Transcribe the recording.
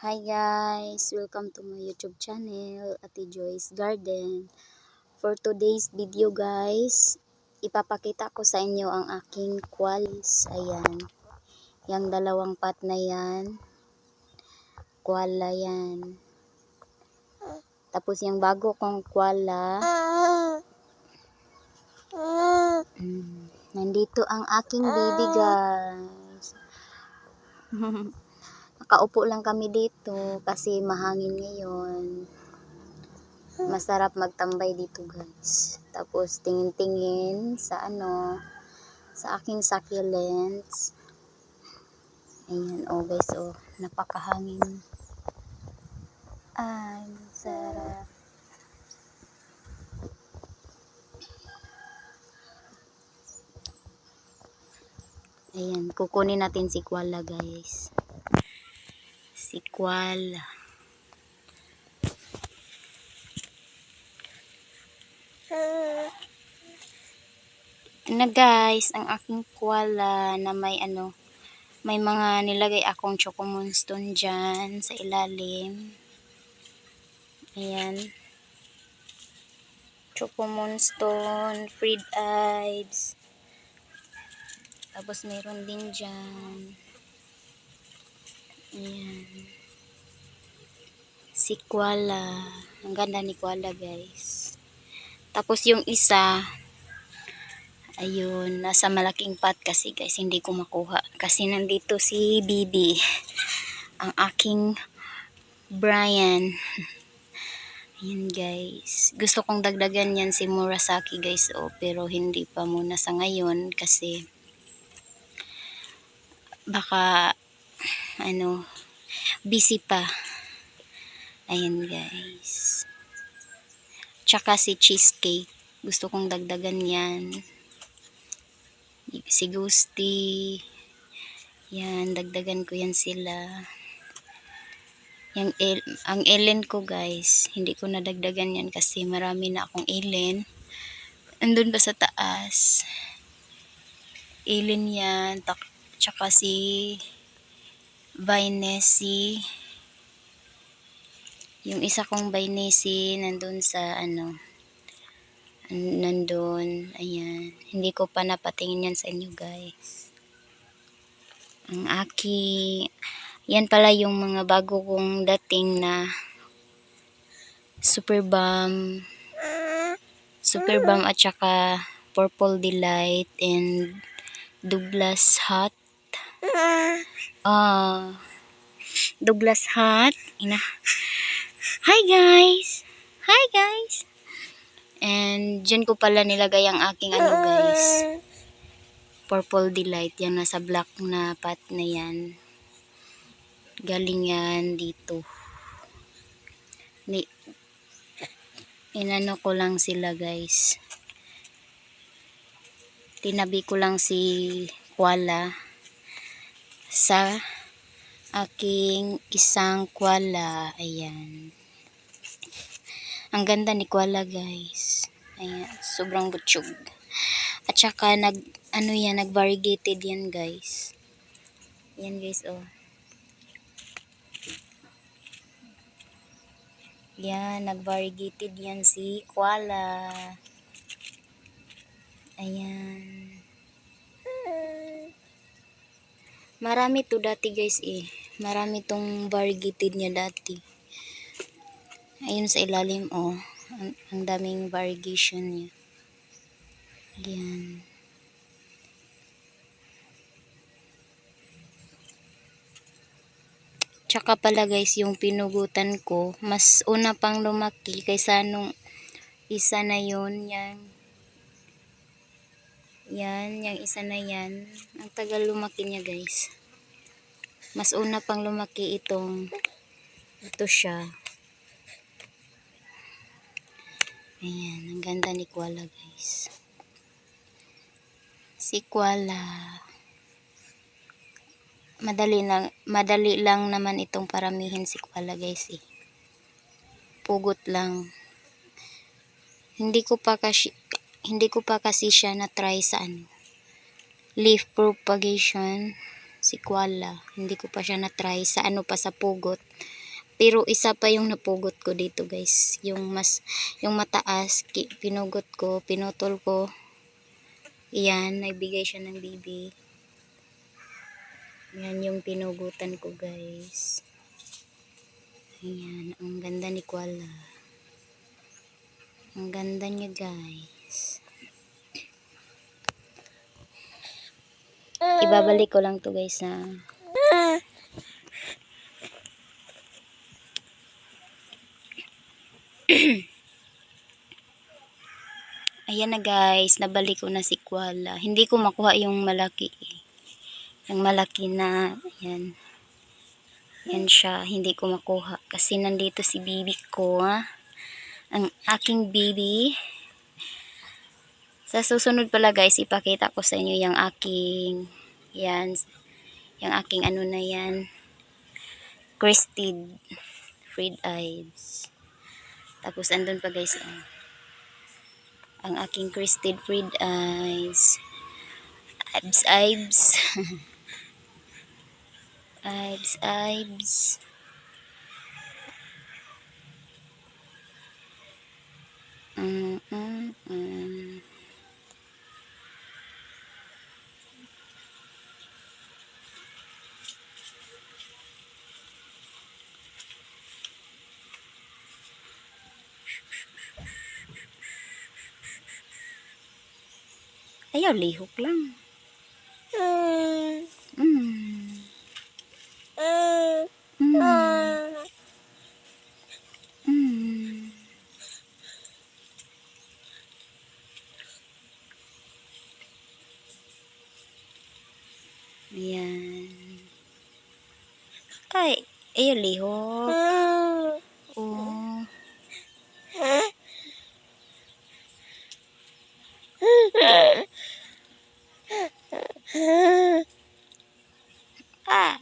Hi guys! Welcome to my YouTube channel, Ate Joy's Garden. For today's video guys, ipapakita ko sa inyo ang aking koalis. Ayan. Yang dalawang pot na yan. Koala yan. Tapos yung bago kong koala. Nandito ang aking baby guys. Nakaupo lang kami dito kasi mahangin ngayon. Masarap magtambay dito guys. Tapos tingin-tingin sa sa aking succulents. Ayan guys napakahangin. Ay, sarap. Ayan, kukunin natin si koala guys. Si koala. Na guys, ang aking koala na may may mga nilagay akong choco moonstone dyan sa ilalim. Ayan. Choco moonstone, fried eyes. Tapos meron din dyan. Ayan. Si koala. Ang ganda ni koala guys. Tapos yung isa, ayun, nasa malaking pot kasi guys, hindi ko makuha. Kasi nandito si Bibi, ang aking Brian. Ayan guys. Gusto kong dagdagan yan si Murasaki guys, pero hindi pa muna sa ngayon kasi baka busy pa. Ayan guys. Tsaka si cheesecake. Gusto kong dagdagan yan. Si Gusti. Yan, dagdagan ko yan sila. Ang Ellen ko guys, hindi ko nadagdagan yan kasi marami na akong Ellen. Andun ba sa taas? Ellen yan. Tsaka si Vinesi. Yung isa kong Vinesi nandun sa nandun. Ayan. Hindi ko pa napatingin yan sa inyo guys. Ang yan pala yung mga bago kong dating na Super Bomb at saka Purple Delight and Douglas Hot. Douglas Hot. Hi guys! Hi guys! And dyan ko pala nilagay ang aking guys. Purple Delight. Yan nasa black na pot na yan. Galing yan dito. Inano ko lang sila guys. Tinabi ko lang si koala sa aking isang koala. Ayan. Ang ganda ni koala guys. Ayan, sobrang butsyog. At saka nag-variegated yan guys. Ayan guys Yan, nag-variegated yan si koala. Ayan. Marami to dati guys Marami tong variegated niya dati. Ayun sa ilalim ang daming variegation niya. Ayan. Tsaka pala guys, yung pinugutan ko, mas una pang lumaki kaysa nung isa na yun. Yan, yung isa na yan. Ang tagal lumaki niya guys. Mas una pang lumaki ito siya. Ayan, ang ganda ni koala guys. Si koala. Madali lang naman itong paramihin si koala guys Pugot lang. Hindi ko pa kasi siya na try sa leaf propagation. si Koala. Hindi ko pa siya na-try sa ano pa sa pugot. Pero isa pa yung napugot ko dito guys. Yung mataas, pinugot ko, pinutol ko. Iyan, nagbigay siya ng bibi. Yan yung pinugutan ko guys. Ayan, ang ganda ni Koala. Ang ganda niya guys. Ibabalik ko lang to guys na. Ayan na guys, nabalik ko na si Koala. Hindi ko makuha yung malaki. Yung malaki na, ayan. Yan siya, hindi ko makuha. Kasi nandito si bibi ko, ha? Ang aking bibi. Sa susunod pala guys, ipakita ko sa inyo yung aking, yan, yung aking ano na yan, crested fried eyes. Tapos andun pa guys, ang aking crested fried eyes. Ibs. Ibs. Ayaw, lihok lang. Ayan. Ay, ayaw, lihok. Oh. Ah.